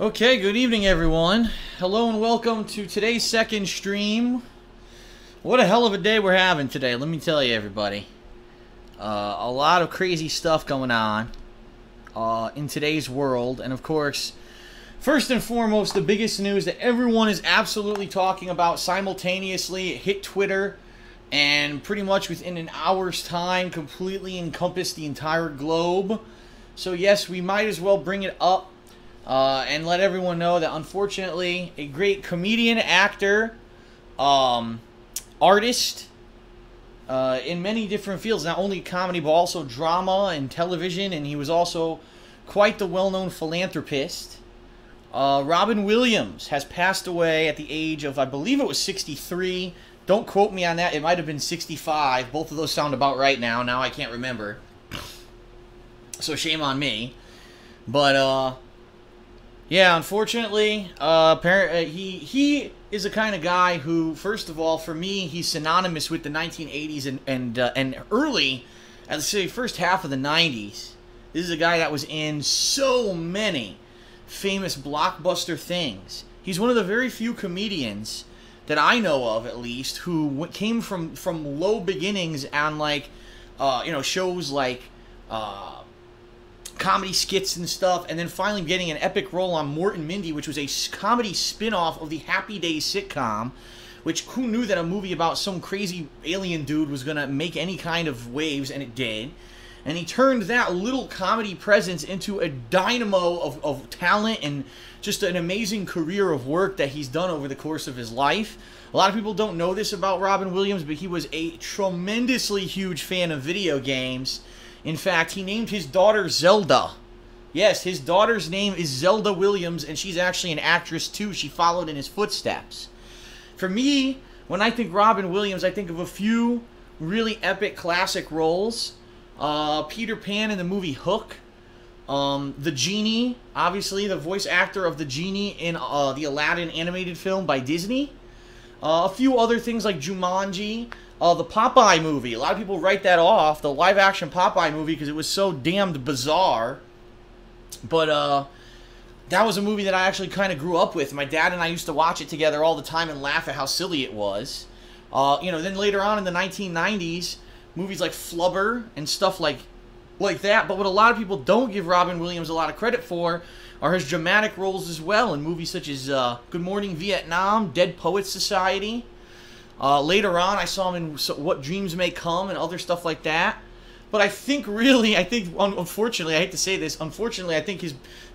Okay, good evening everyone. Hello and welcome to today's second stream. What a hell of a day we're having today, let me tell you everybody. A lot of crazy stuff going on in today's world. And of course, first and foremost, the biggest news that everyone is absolutely talking about simultaneously, it hit Twitter and pretty much within an hour's time completely encompassed the entire globe. So yes, we might as well bring it up. And let everyone know that unfortunately a great comedian, actor, artist in many different fields, not only comedy but also drama and television, and he was also quite the well-known philanthropist. Robin Williams has passed away at the age of, I believe it was 63. Don't quote me on that, it might have been 65. Both of those sound about right now. Now I can't remember. So shame on me. But yeah, unfortunately, he is the kind of guy who, first of all, for me, he's synonymous with the 1980s and early, I'd say first half of the 90s. This is a guy that was in so many famous blockbuster things. He's one of the very few comedians that I know of, at least, who came from low beginnings on shows like comedy skits and stuff, and then finally getting an epic role on Mort and Mindy, which was a comedy spin-off of the Happy Days sitcom, which who knew that a movie about some crazy alien dude was going to make any kind of waves, and it did. And he turned that little comedy presence into a dynamo of talent and just an amazing career of work that he's done over the course of his life. A lot of people don't know this about Robin Williams, but he was a tremendously huge fan of video games. In fact, he named his daughter Zelda. Yes, his daughter's name is Zelda Williams, and she's actually an actress too. She followed in his footsteps. For me, when I think Robin Williams, I think of a few really epic classic roles. Peter Pan in the movie Hook. The Genie, obviously the voice actor of the Genie in the Aladdin animated film by Disney. A few other things like Jumanji. The Popeye movie. A lot of people write that off, the live-action Popeye movie, because it was so damned bizarre. But that was a movie that I actually kind of grew up with. My dad and I used to watch it together all the time and laugh at how silly it was. Then later on in the 1990s, movies like Flubber and stuff like that. But what a lot of people don't give Robin Williams a lot of credit for are his dramatic roles as well in movies such as Good Morning Vietnam, Dead Poets Society. Later on, I saw him in What Dreams May Come and other stuff like that. But unfortunately, I hate to say this, unfortunately, I think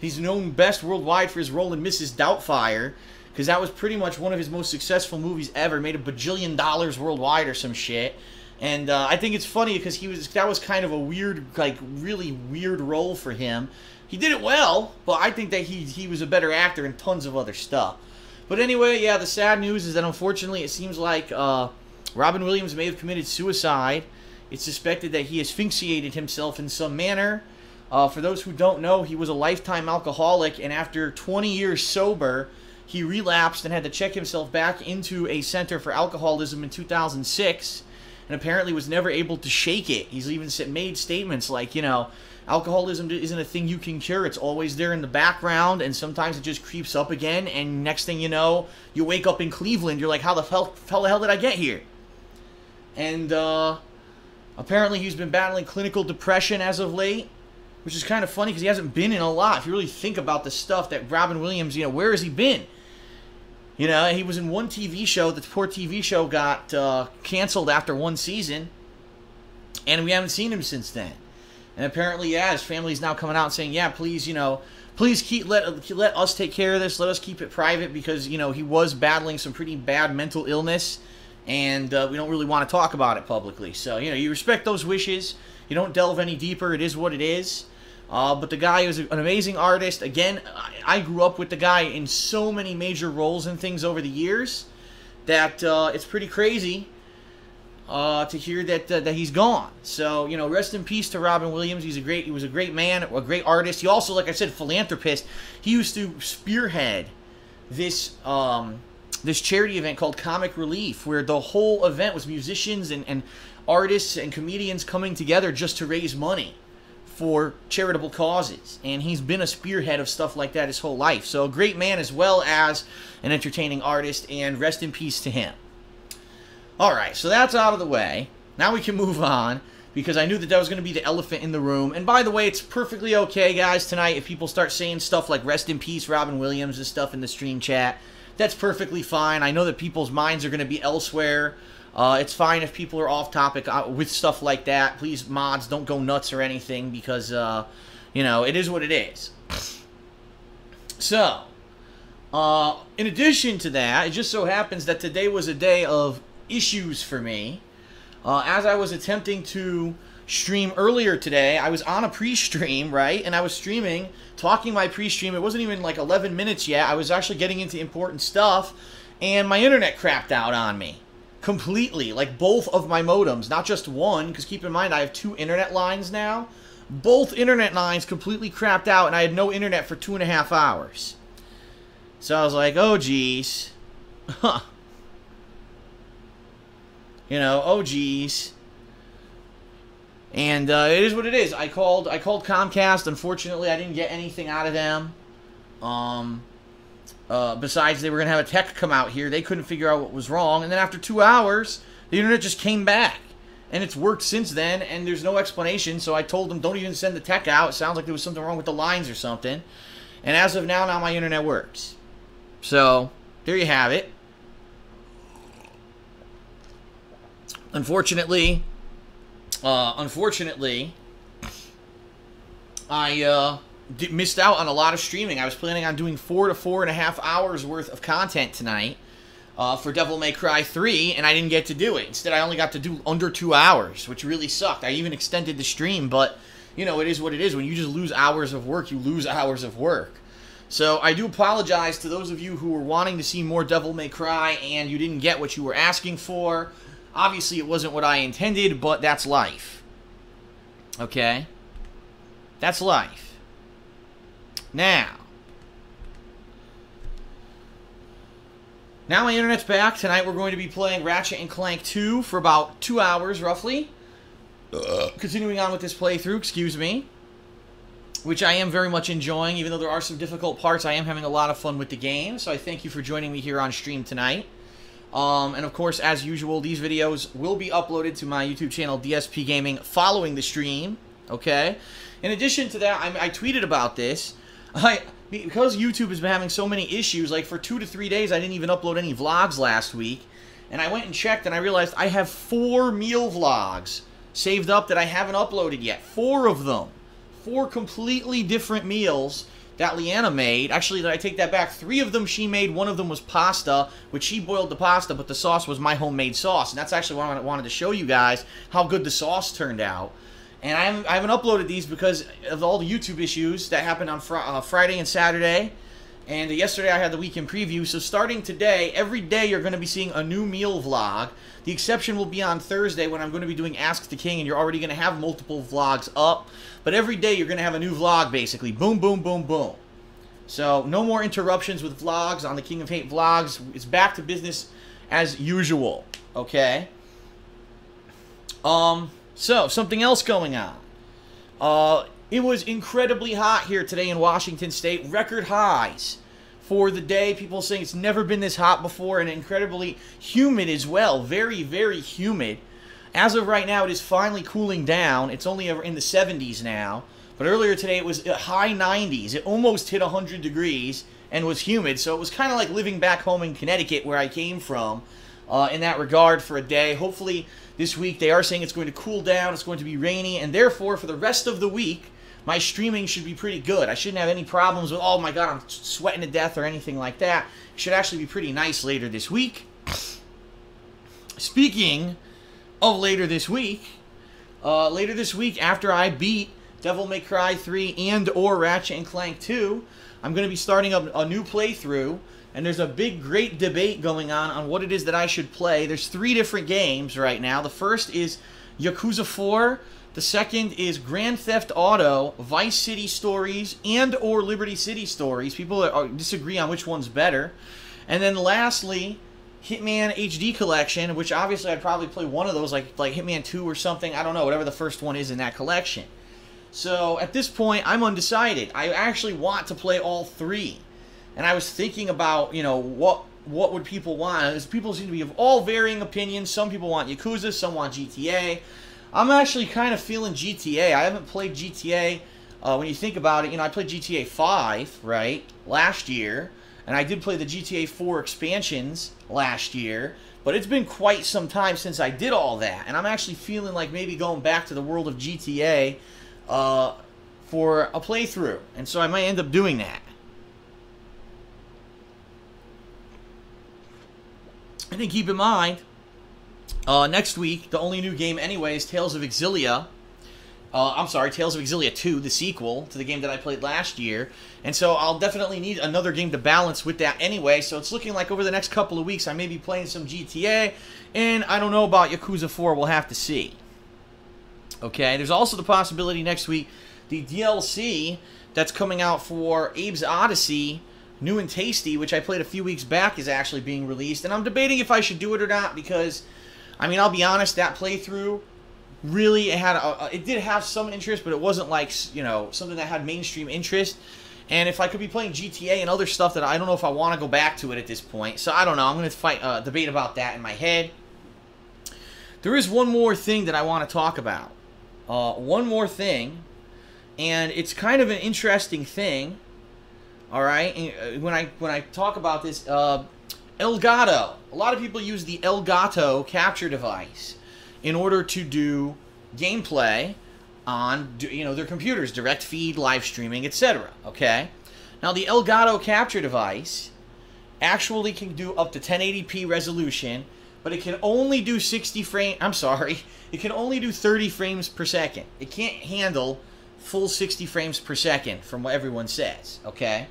he's known best worldwide for his role in Mrs. Doubtfire, because that was pretty much one of his most successful movies ever, made $1 billion worldwide or some shit. And I think it's funny because that was kind of a weird, really weird role for him. He did it well, but I think that he was a better actor in tons of other stuff. But anyway, yeah, the sad news is that unfortunately it seems like Robin Williams may have committed suicide. It's suspected that he asphyxiated himself in some manner. For those who don't know, he was a lifetime alcoholic, and after 20 years sober, he relapsed and had to check himself back into a center for alcoholism in 2006, and apparently was never able to shake it. He's even made statements like, alcoholism isn't a thing you can cure. It's always there in the background, and sometimes it just creeps up again, and next thing you know, you wake up in Cleveland, you're like, how the hell did I get here? And apparently he's been battling clinical depression as of late, which is kind of funny because he hasn't been in a lot. If you really think about the stuff that Robin Williams, where has he been? He was in one TV show. The poor TV show got canceled after one season, and we haven't seen him since then. And apparently, yeah, his family's now coming out and saying, yeah, please, please let us take care of this. Let us keep it private because, he was battling some pretty bad mental illness, and we don't really want to talk about it publicly. So, you respect those wishes. You don't delve any deeper. It is what it is. But the guy is an amazing artist. Again, I grew up with the guy in so many major roles and things over the years that it's pretty crazy to hear that he's gone. So, rest in peace to Robin Williams. He was a great man, a great artist. He also, like I said, philanthropist. He used to spearhead this this charity event called Comic Relief, where the whole event was musicians and artists and comedians coming together just to raise money for charitable causes, and he's been a spearhead of stuff like that his whole life. So a great man as well as an entertaining artist, and rest in peace to him. Alright, so that's out of the way. Now we can move on, because I knew that was going to be the elephant in the room. And by the way, it's perfectly okay, guys, tonight if people start saying stuff like rest in peace Robin Williams and stuff in the stream chat. That's perfectly fine. I know that people's minds are going to be elsewhere. It's fine if people are off topic with stuff like that. Please, mods, don't go nuts or anything, because, you know, it is what it is. So, in addition to that, it just so happens that today was a day of issues for me. As I was attempting to stream earlier today, I was on a pre-stream, right? And I was streaming, talking my pre-stream. It wasn't even like 11 minutes yet. I was actually getting into important stuff, and my internet crapped out on me. Completely. Like, both of my modems. Not just one, because keep in mind, I have 2 internet lines now. Both internet lines completely crapped out, and I had no internet for 2.5 hours. So I was like, oh, geez. Huh. You know, oh, geez. And it is what it is. I called Comcast. Unfortunately, I didn't get anything out of them. Besides, they were going to have a tech come out here. They couldn't figure out what was wrong. And then after 2 hours, the internet just came back. And it's worked since then, and there's no explanation. So I told them, don't even send the tech out. It sounds like there was something wrong with the lines or something. And as of now my internet works. So, there you have it. Unfortunately, I missed out on a lot of streaming. I was planning on doing 4 to 4.5 hours worth of content tonight for Devil May Cry 3, and I didn't get to do it. Instead, I only got to do under 2 hours, which really sucked. I even extended the stream, but, you know, it is what it is. When you just lose hours of work, you lose hours of work. So I do apologize to those of you who were wanting to see more Devil May Cry and you didn't get what you were asking for. Obviously, it wasn't what I intended, but that's life. Okay? That's life. Now my internet's back. Tonight we're going to be playing Ratchet & Clank 2 for about 2 hours, roughly. Continuing on with this playthrough, excuse me. Which I am very much enjoying. Even though there are some difficult parts, I am having a lot of fun with the game. So I thank you for joining me here on stream tonight. And of course, as usual, these videos will be uploaded to my YouTube channel, DSP Gaming, following the stream. Okay? In addition to that, I tweeted about this. Because YouTube has been having so many issues, like for 2 to 3 days, I didn't even upload any vlogs last week. And I went and checked, and I realized I have 4 meal vlogs saved up that I haven't uploaded yet. 4 of them. 4 completely different meals that Leanna made. Actually, I take that back. 3 of them she made. 1 of them was pasta, which she boiled the pasta, but the sauce was my homemade sauce. And that's actually what I wanted to show you guys, how good the sauce turned out. And I haven't uploaded these because of all the YouTube issues that happened on Friday and Saturday. And yesterday I had the weekend preview. So starting today, every day you're going to be seeing a new meal vlog. The exception will be on Thursday when I'm going to be doing Ask the King, and you're already going to have multiple vlogs up. But every day you're going to have a new vlog, basically. Boom, boom, boom, boom. So no more interruptions with vlogs on the King of Hate vlogs. It's back to business as usual. Okay? So, something else going on. It was incredibly hot here today in Washington State. Record highs for the day. People saying it's never been this hot before, and incredibly humid as well. Very, very humid. As of right now, it is finally cooling down. It's only in the 70s now. But earlier today, it was high 90s. It almost hit 100 degrees and was humid. So it was kind of like living back home in Connecticut, where I came from, in that regard for a day. Hopefully, this week they are saying it's going to cool down. It's going to be rainy. And therefore, for the rest of the week, my streaming should be pretty good. I shouldn't have any problems with, oh my god, I'm sweating to death or anything like that. It should actually be pretty nice later this week. Speaking of later this week after I beat Devil May Cry 3 and or Ratchet & Clank 2, I'm going to be starting a new playthrough, and there's a big, great debate going on what it is that I should play. There's 3 different games right now. The first is Yakuza 4. The second is Grand Theft Auto, Vice City Stories, and or Liberty City Stories. People disagree on which one's better. And then lastly, Hitman HD Collection, which obviously I'd probably play one of those, like Hitman 2 or something. I don't know, whatever the first one is in that collection. So at this point, I'm undecided. I actually want to play all three. And I was thinking about, you know, what would people want? People seem to be of all varying opinions. Some people want Yakuza, some want GTA. I'm actually kind of feeling GTA. I haven't played GTA. When you think about it, you know, I played GTA 5, right, last year. And I did play the GTA 4 expansions last year. But it's been quite some time since I did all that. And I'm actually feeling like maybe going back to the world of GTA for a playthrough. And so I might end up doing that. And then keep in mind, next week, the only new game anyway is Tales of Exilia. I'm sorry, Tales of Exilia 2, the sequel to the game that I played last year. And so I'll definitely need another game to balance with that anyway. So it's looking like over the next couple of weeks I may be playing some GTA. And I don't know about Yakuza 4, we'll have to see. Okay, there's also the possibility next week the DLC that's coming out for Abe's Odyssey, New and Tasty, which I played a few weeks back, is actually being released. And I'm debating if I should do it or not because, I mean, I'll be honest, that playthrough really it did have some interest, but it wasn't like, you know, something that had mainstream interest. And if I could be playing GTA and other stuff, that I don't know if I want to go back to it at this point. So I don't know. I'm going to debate about that in my head. There is one more thing that I want to talk about. One more thing, and it's kind of an interesting thing. All right, and when I talk about this, Elgato. A lot of people use the Elgato capture device in order to do gameplay on, you know, their computers, direct feed, live streaming, etc. Okay, now the Elgato capture device actually can do up to 1080p resolution, but it can only do 60 frames. I'm sorry, it can only do 30 frames per second. It can't handle full 60 frames per second, from what everyone says. Okay,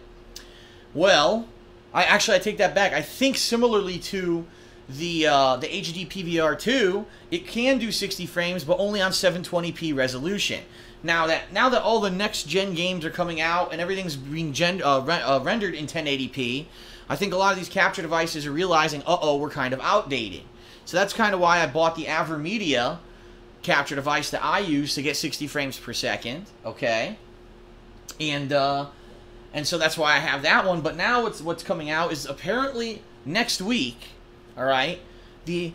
well, I take that back. I think similarly to the HD PVR2, it can do 60 frames, but only on 720p resolution. Now that all the next gen games are coming out and everything's being rendered in 1080p, I think a lot of these capture devices are realizing, uh-oh, we're kind of outdated. So that's kind of why I bought the AverMedia capture device that I use to get 60 frames per second. Okay, and so that's why I have that one. But now what's coming out is apparently next week. All right, the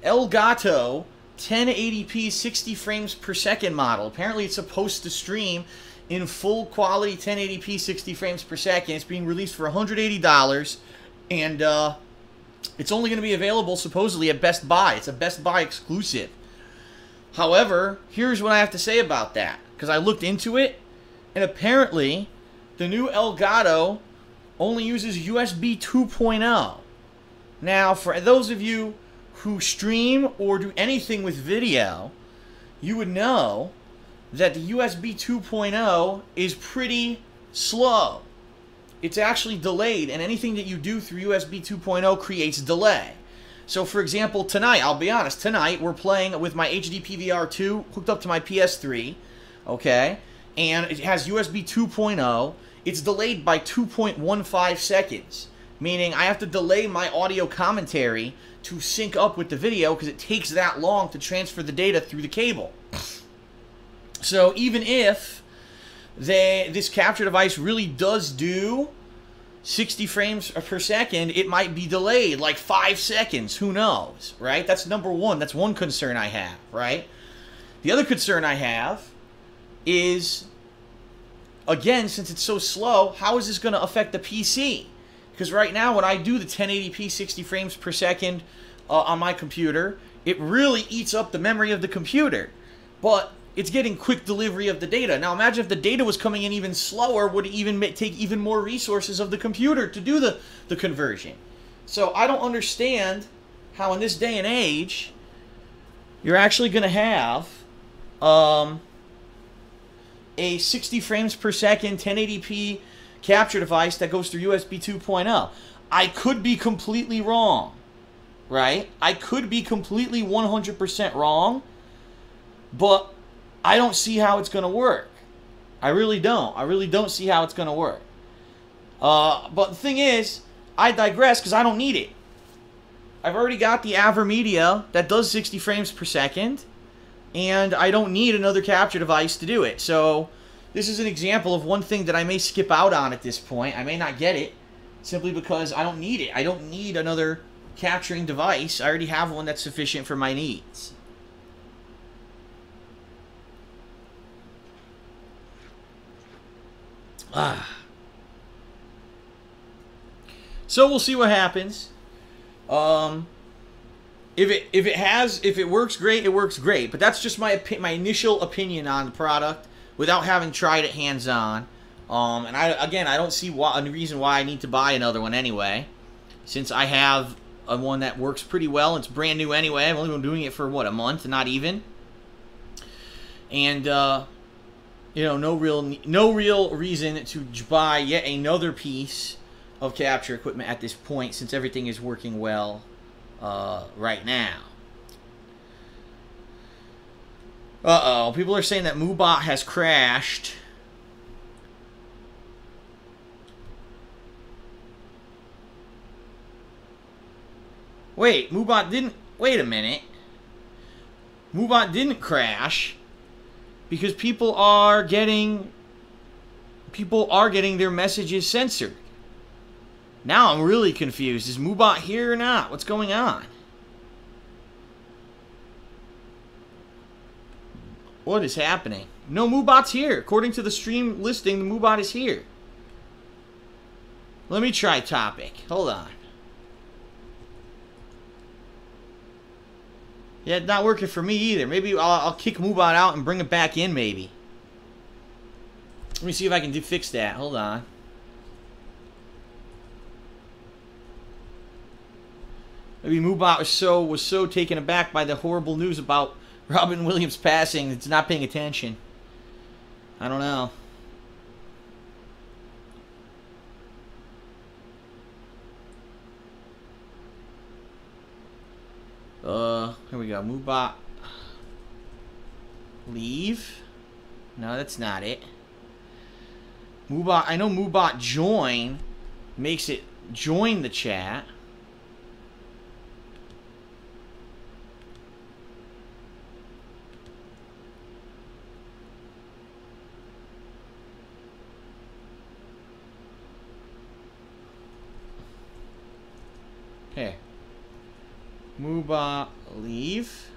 Elgato 1080p 60 frames per second model. Apparently it's supposed to stream in full quality 1080p 60 frames per second. It's being released for $180, and it's only going to be available supposedly at Best Buy. It's a Best Buy exclusive. However, here's what I have to say about that, because I looked into it, and apparently the new Elgato only uses USB 2.0. Now, for those of you who stream or do anything with video, you would know that the USB 2.0 is pretty slow. It's actually delayed, and anything that you do through USB 2.0 creates delay. So, for example, tonight, I'll be honest, tonight we're playing with my HD PVR2 hooked up to my PS3, okay, and it has USB 2.0. It's delayed by 2.15 seconds. Meaning I have to delay my audio commentary to sync up with the video because it takes that long to transfer the data through the cable. So even if this capture device really does do 60 frames per second, it might be delayed like 5 seconds. Who knows, right? That's number one. That's one concern I have, right? The other concern I have is, again, since it's so slow, how is this going to affect the PC? Because right now, when I do the 1080p 60 frames per second on my computer, it really eats up the memory of the computer. But it's getting quick delivery of the data. Now imagine if the data was coming in even slower, would it even take even more resources of the computer to do the conversion? So I don't understand how in this day and age, you're actually going to have a 60 frames per second 1080p capture device that goes through USB 2.0. I could be completely wrong, right? I could be completely 100% wrong, but I don't see how it's going to work. I really don't. I really don't see how it's going to work. But the thing is, I digress because I don't need it. I've already got the AverMedia that does 60 frames per second. and I don't need another capture device to do it. So this is an example of one thing that I may skip out on at this point. I may not get it simply because I don't need it. I don't need another capturing device. I already have one that's sufficient for my needs. So we'll see what happens. If it works great, it works great. But that's just my initial opinion on the product without having tried it hands on. And I don't see a reason why I need to buy another one anyway, since I have one that works pretty well. It's brand new anyway. I've only been doing it for what, a month, not even. And you know, no real reason to buy yet another piece of capture equipment at this point, since everything is working well right now. Uh-oh, people are saying that Moobot has crashed. Wait, Moobot didn't... Wait a minute. Moobot didn't crash because people are getting their messages censored. Now I'm really confused. Is Moobot here or not? What's going on? What is happening? No, Moobot's here. According to the stream listing, the Moobot is here. Let me try topic. Hold on. Yeah, it's not working for me either. Maybe I'll kick Moobot out and bring it back in, maybe. Let me see if I can fix that. Hold on. Maybe Moobot was so taken aback by the horrible news about Robin Williams passing, it's not paying attention. I don't know. Here we go. Moobot. Leave? No, that's not it. Moobot, I know Moobot join makes it join the chat. Okay. Moobot leave.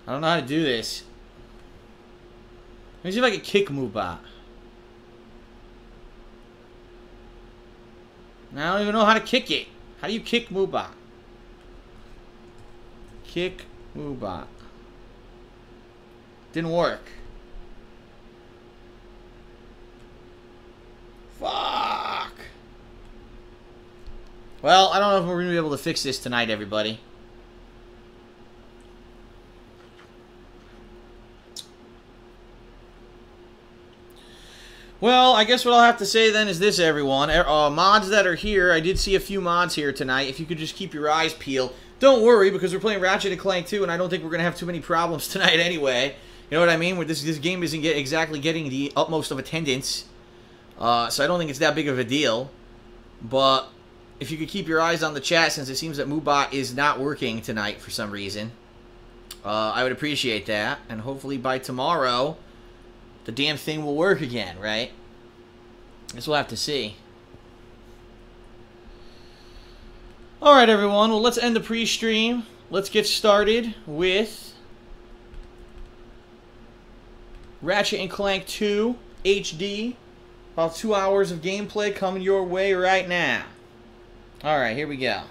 I don't know how to do this. Let me see if I can kick Moobot. I don't even know how to kick it. How do you kick Moobot? Kick Moobot. Didn't work. Fuck. Well, I don't know if we're going to be able to fix this tonight, everybody. Well, I guess what I'll have to say then is this, everyone. Mods that are here, I did see a few mods here tonight. If you could just keep your eyes peeled. Don't worry, because we're playing Ratchet & Clank 2, and I don't think we're going to have too many problems tonight anyway. You know what I mean? Where this game isn't exactly getting the utmost of attendance. So I don't think it's that big of a deal. But if you could keep your eyes on the chat, since it seems that Moobot is not working tonight for some reason, I would appreciate that. And hopefully by tomorrow, the damn thing will work again, right? Guess we'll have to see. Alright, everyone. Well, let's end the pre-stream. Let's get started with Ratchet & Clank 2 HD. About 2 hours of gameplay coming your way right now. Alright, here we go.